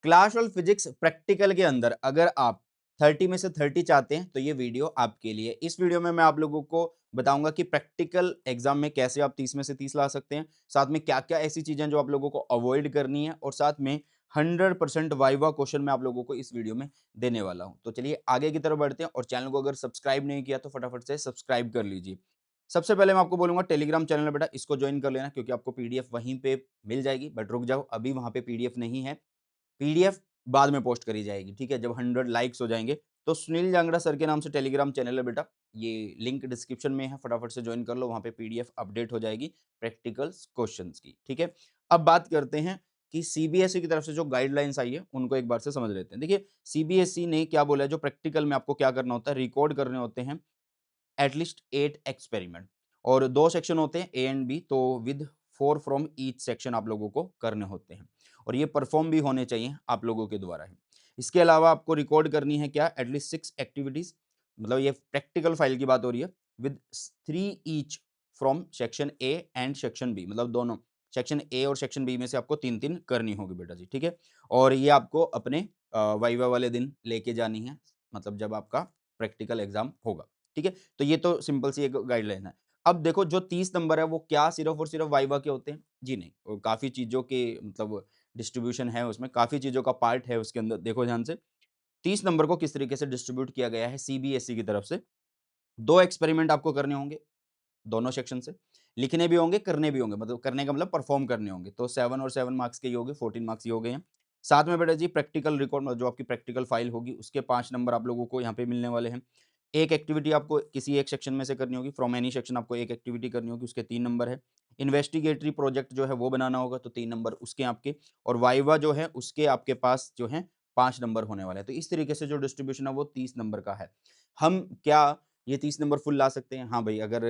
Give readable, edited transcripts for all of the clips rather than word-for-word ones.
Class of physics practical के अंदर अगर आप 30 में से 30 चाहते हैं तो ये वीडियो आपके लिए। इस वीडियो में मैं आप लोगों को बताऊंगा कि प्रैक्टिकल एग्जाम में कैसे आप 30 में से 30 ला सकते हैं, साथ में क्या-क्या ऐसी चीजें जो आप लोगों को अवॉइड करनी है, और साथ में 100% वाइवा क्वेश्चन मैं आप लोगों को इस वीडियो में देने वाला हूं। तो चलिए आगे की तरफ बढ़ते हैं, और चैनल को अगर सब्सक्राइब नहीं किया तो फटाफट से सब्सक्राइब कर लीजिए। सबसे पहले मैं आपको बोलूंगा टेलीग्राम चैनल है बेटा, इसको ज्वाइन कर लेना, क्योंकि आपको पीडीएफ वहीं पे मिल जाएगी। बट रुक जाओ, अभी वहां पे पीडीएफ नहीं है, पीडीएफ बाद में पोस्ट करी जाएगी, ठीक है? जब 100 लाइक्स हो जाएँगे, तो सुनील जांगड़ा सर के नाम से टेलीग्राम चैनल है बेटा, ये लिंक डिस्क्रिप्शन में है, फटाफट से जॉइन कर लो, वहाँ पे पीडीएफ अपडेट हो जाएगी प्रैक्टिकल्स क्वेश्चन्स की, ठीक है? अब बात करते हैं कि सीबीएसई की तरफ से जो गाइडलाइंस आई है, उनको एक बार से समझ लेते हैं। देखिए, सीबीएसई ने क्या बोला है, जो प्रैक्टिकल में आपको क्या करना होता है, रिकॉर्ड करने होते हैं एटलीस्ट 8 एक्सपेरिमेंट, और 2 सेक्शन होते हैं ए एंड बी, तो विद 4 फ्रॉम ईच सेक्शन आप लोगों को करने होते हैं, और ये परफॉर्म भी होने चाहिए आप लोगों के द्वारा ही। इसके अलावा आपको रिकॉर्ड करनी है क्या, एटलीस्ट 6 एक्टिविटीज, मतलब ये प्रैक्टिकल फाइल की बात हो रही है, with 3 each from section A and section B, मतलब दोनों सेक्शन ए और सेक्शन बी में से आपको 3-3 करनी होगी बेटा जी, ठीक है? और ये आपको अपने वाइवा वाले दिन लेके जानी है, मतलब जब आपका प्रैक्टिकल एग्जाम होगा, ठीक है? तो ये तो सिंपल सी एक गाइडलाइन है। अब देखो, जो 30 नंबर है वो क्या सिर्फ़ और सिर्फ़ वाइवा के होते हैं? जी नहीं, वो काफ़ी चीज़ों के मतलब डिस्ट्रीब्यूशन है उसमें, काफ़ी चीज़ों का पार्ट है उसके अंदर, देखो ध्यान से। 30 नंबर को किस तरीके से डिस्ट्रीब्यूट किया गया है सीबीएसई की तरफ से, 2 एक्सपेरिमेंट आपको करने होंगे, दोनों सेक्शन से। लिखने भी होंगे, करने भी होंगे, मतलब करने का मतलब परफ़ॉर्म करने होंगे। तो 7 और 7 मार्क्स के ये हो गए, 14 मार्क्स ये हो गए हैं। साथ में बेटा जी प्रैक्टिकल रिकॉर्ड, जो आपकी प्रैक्टिकल फाइल होगी, उसके 5 नंबर आप लोगों को यहाँ पे मिलने वाले हैं। एक एक्टिविटी आपको किसी एक सेक्शन में से करनी होगी, फ्रॉम एनी सेक्शन आपको एक एक्टिविटी करनी होगी, उसके 3 नंबर है। इन्वेस्टिगेटरी प्रोजेक्ट जो है वो बनाना होगा, तो 3 नंबर उसके आपके, और वाइवा जो है उसके आपके पास जो है 5 नंबर होने वाले हैं। तो इस तरीके से जो डिस्ट्रीब्यूशन है वो 30 नंबर का है। हम क्या ये 30 नंबर फुल ला सकते हैं? हाँ भाई, अगर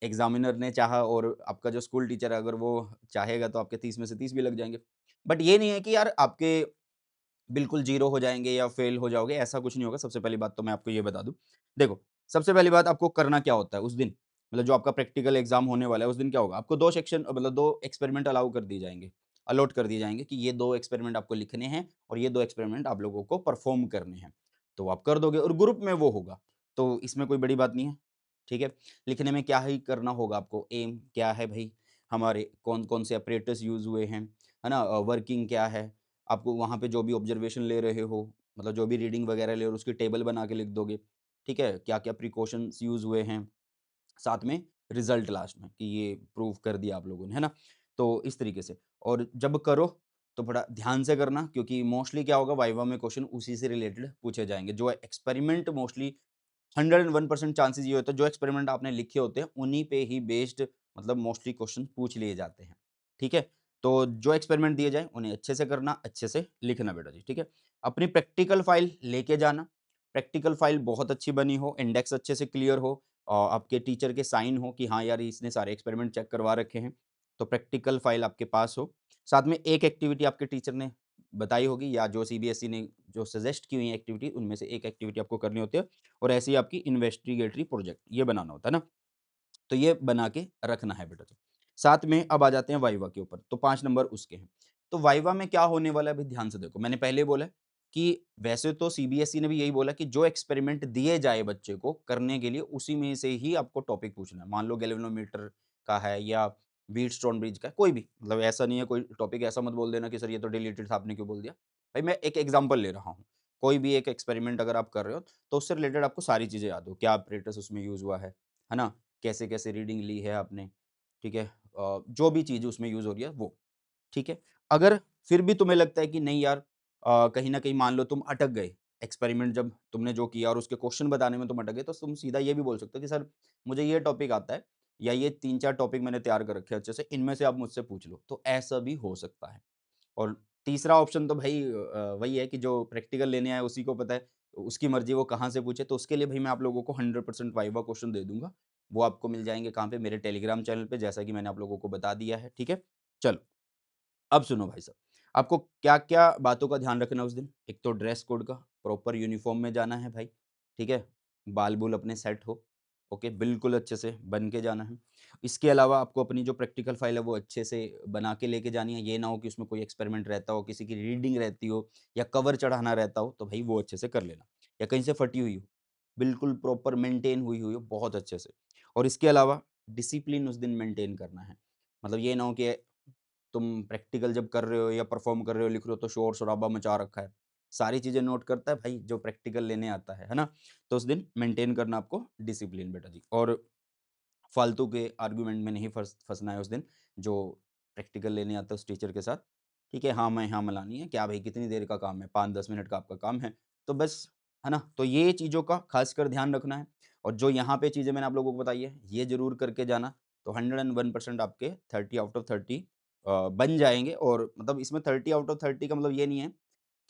एग्ज़ामिनर ने चाहा और आपका जो स्कूल टीचर है अगर वो चाहेगा, तो आपके 30 में से 30 भी लग जाएँगे। बट ये नहीं है कि यार आपके बिल्कुल ज़ीरो हो जाएँगे या फ़ेल हो जाओगे, ऐसा कुछ नहीं होगा। सबसे पहली बात तो मैं आपको ये बता दूँ। देखो, सबसे पहली बात आपको करना क्या होता है उस दिन, मतलब जो आपका प्रैक्टिकल एग्ज़ाम होने वाला है उस दिन क्या होगा? आपको 2 सेक्शन, मतलब 2 एक्सपेरिमेंट अलाउ कर दिए जाएँगे, अलॉट कर दिए जाएँगे कि ये 2 एक्सपेरिमेंट आपको लिखने हैं और ये 2 एक्सपेरिमेंट आप लोगों को परफ़ॉर्म करने हैं। तो आप कर दोगे और ग्रुप में वो होगा, तो इसमें कोई बड़ी बात नहीं है, ठीक है? लिखने में क्या ही करना होगा आपको, एम क्या है भई, हमारे कौन-कौन से apparatus यूज़ हुए हैं, है ना? वर्किंग क्या है? आपको वहाँ पे जो भी ऑब्जर्वेशन ले रहे हो, मतलब जो भी रीडिंग वगैरह ले रहे हो, उसकी टेबल बना के लिख दोगे, ठीक है? क्या-क्या प्रिकॉशंस यूज़ हुए हैं, साथ में रिज़ल्ट लास्ट में कि ये प्रूव कर दिया आप लोगों ने, है ना? तो इस तरीके से, और जब करो तो बड़ा ध्यान से करना, क्योंकि मोस्टली क्या होगा, वाइवा में क्वेश्चन उसी से रिलेटेड पूछे जाएँगे। जो एक्सपेरिमेंट मोस्टली 101% चांसेस ये होता है, जो एक्सपेरिमेंट आपने लिखे होते हैं, उन्हीं पे ही बेस्ड मतलब मोस्टली क्वेश्चन पूछ लिए जाते हैं, ठीक है? तो जो एक्सपेरिमेंट दिए जाएँ, उन्हें अच्छे से करना, अच्छे से लिखना बेटा जी, ठीक है? अपनी प्रैक्टिकल फाइल लेके जाना, प्रैक्टिकल फाइल बहुत अच्छी बनी हो, इंडेक्स अच्छे से क्लियर हो, आपके टीचर के साइन हो कि हाँ यार, इसने सारे एक्सपेरिमेंट चेक करवा रखे हैं, तो प्रैक्टिकल फाइल आपके पास हो। साथ में एक एक्टिविटी आपके टीचर ने बताई होगी, या जो सीबीएसई ने जो सजेस्ट की हुई है एक्टिविटी, उनमें से एक एक्टिविटी आपको करनी होती है, और ऐसे ही आपकी इन्वेस्टिगेटरी प्रोजेक्ट ये बनाना होता है ना, तो ये बना के रखना है बेटा जी। साथ में अब आ जाते हैं वाइवा के ऊपर, तो 5 नंबर उसके हैं। तो वाइवा में क्या होने वाला है, अभी ध्यान से देखो, मैंने पहले बोला है कि वैसे तो सीबीएसई ने भी यही बोला कि जो एक्सपेरिमेंट दिए जाए बच्चे को करने के लिए, उसी में से ही आपको टॉपिक पूछना है। मान लो गैल्वेनोमीटर का है या व्हीटस्टोन ब्रिज का है, कोई भी, मतलब ऐसा नहीं है कोई टॉपिक, ऐसा मत बोल देना कि सर ये तो डिलीटेड था, आपने क्यों बोल दिया? भाई मैं एक एग्जांपल ले रहा हूँ। कोई भी एक एक्सपेरिमेंट अगर आप कर रहे हो, तो उससे रिलेटेड आपको सारी चीज़ें याद हो, क्या एपरेटस उसमें यूज़ हुआ है ना? कैसे-कैसे रीडिंग ली है आपने, ठीक है? जो भी चीज़ उसमें यूज़ हो रही है वो, ठीक है? अगर फिर भी तुम्हें लगता है कि नहीं यार, कहीं न कहीं मान लो तुम अटक गए, एक्सपेरिमेंट जब तुमने जो किया और उसके क्वेश्चन बताने में तुम अटक गए, तो तुम सीधा ये भी बोल सकते हो कि सर मुझे ये टॉपिक आता है, या ये 3-4 टॉपिक मैंने तैयार कर रखे हैं अच्छे से, इनमें से आप मुझसे पूछ लो, तो ऐसा भी हो सकता है। और तीसरा ऑप्शन तो भई वही है कि जो प्रैक्टिकल लेने आए उसी को पता है, उसकी मर्ज़ी वो कहाँ से पूछे, तो उसके लिए भई मैं आप लोगों को 100% वाइवा क्वेश्चन दे दूँगा। वो आपको मिल जाएँगे कहाँ पे? मेरे टेलीग्राम चैनल पे, जैसा कि मैंने आप लोगों को बता दिया है, ठीक है? चलो, अब सुनो भाई साहब, आपको क्या-क्या बातों का ध्यान रखना है उस दिन? एक तो ड्रेस कोड का, प्रॉपर यूनिफ़ॉर्म में जाना है भाई, ठीक है? बाल-बूल अपने सेट हो, ओके, बिल्कुल अच्छे से बन के जाना है। इसके अलावा आपको अपनी जो प्रैक्टिकल फ़ाइल है वो अच्छे से बना के लेके जानी है। ये ना हो कि उसमें कोई एक्सपेरिमेंट रहता हो, किसी की रीडिंग रहती हो या कवर चढ़ाना रहता हो, तो भई वो अच्छे से कर लेना। या कहीं से फटी हुई हो, बिल्कुल प्रॉपर मेंटेन हुई हो बहुत अच्छे से। और इसके अलावा डिसिप्लिन उस दिन मेंटेन करना है। मतलब ये ना हो कि तुम प्रैक्टिकल जब कर रहे हो या परफ़ॉर्म कर रहे हो, लिख रहे हो तो शोर-शराबा मचा रखा है। सारी चीज़ें नोट करता है भाई जो प्रैक्टिकल लेने आता है ना? तो उस दिन मेंटेन करना आपको डिसिप्लिन बेटा जी। और फालतू के आर्गुमेंट में नहीं फँसना है उस दिन, जो प्रैक्टिकल लेने आता है उस टीचर के साथ। ठीक है, हाँ मैं हाँ मलानी है, क्या भई कितनी देर का काम है, 5-10 मिनट का आपका काम है, तो बस, है ना? तो ये चीज़ों का ख़ासकर ध्यान रखना है और जो यहाँ पे चीज़ें मैंने आप लोगों को बताई है, ये ज़रूर करके जाना, तो 101% आपके 30 आउट ऑफ 30 बन जाएँगे। और मतलब इसमें 30 आउट ऑफ 30 का मतलब ये नहीं है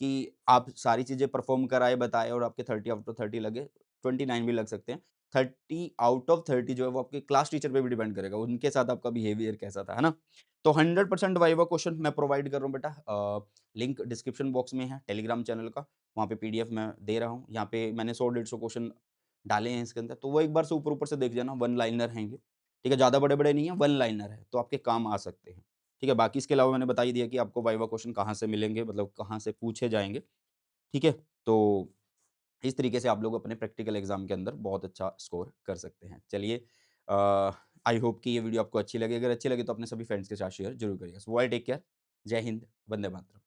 कि आप सारी चीज़ें परफ़ॉर्म कराए, बताए और आपके 30 आउट ऑफ 30 लगे, 29 भी लग सकते हैं। 30 आउट ऑफ 30 जो है वो आपके क्लास टीचर पे भी डिपेंड करेगा, उनके साथ आपका बिहेवियर कैसा था, है ना? तो 100% वाइवा क्वेश्चन मैं प्रोवाइड कर रहा हूँ बेटा। लिंक डिस्क्रिप्शन बॉक्स में है टेलीग्राम चैनल का, वहाँ पे पीडीएफ मैं दे रहा हूँ। यहाँ पे मैंने 100-150 क्वेश्चन डाले हैं इसके अंदर, तो वो एक बार से ऊपर-ऊपर से देख जाना, वन लाइनर हैं ये, ठीक है? ज़्यादा बड़े-बड़े नहीं हैं, वन लाइनर है, तो आपके काम आ सकते हैं, ठीक है? बाकी इसके अलावा मैंने बता ही दिया कि आपको वाइवा क्वेश्चन कहाँ से मिलेंगे, मतलब कहाँ से पूछे जाएँगे, ठीक है? तो इस तरीके से आप लोग अपने प्रैक्टिकल एग्ज़ाम के अंदर बहुत अच्छा स्कोर कर सकते हैं। चलिए, आई होप कि ये वीडियो आपको अच्छी लगी। अगर अच्छी लगी तो अपने सभी फ्रेंड्स के साथ शेयर ज़रूर करिएगा। सो बाय, टेक केयर, जय हिंद, वंदे मातरम।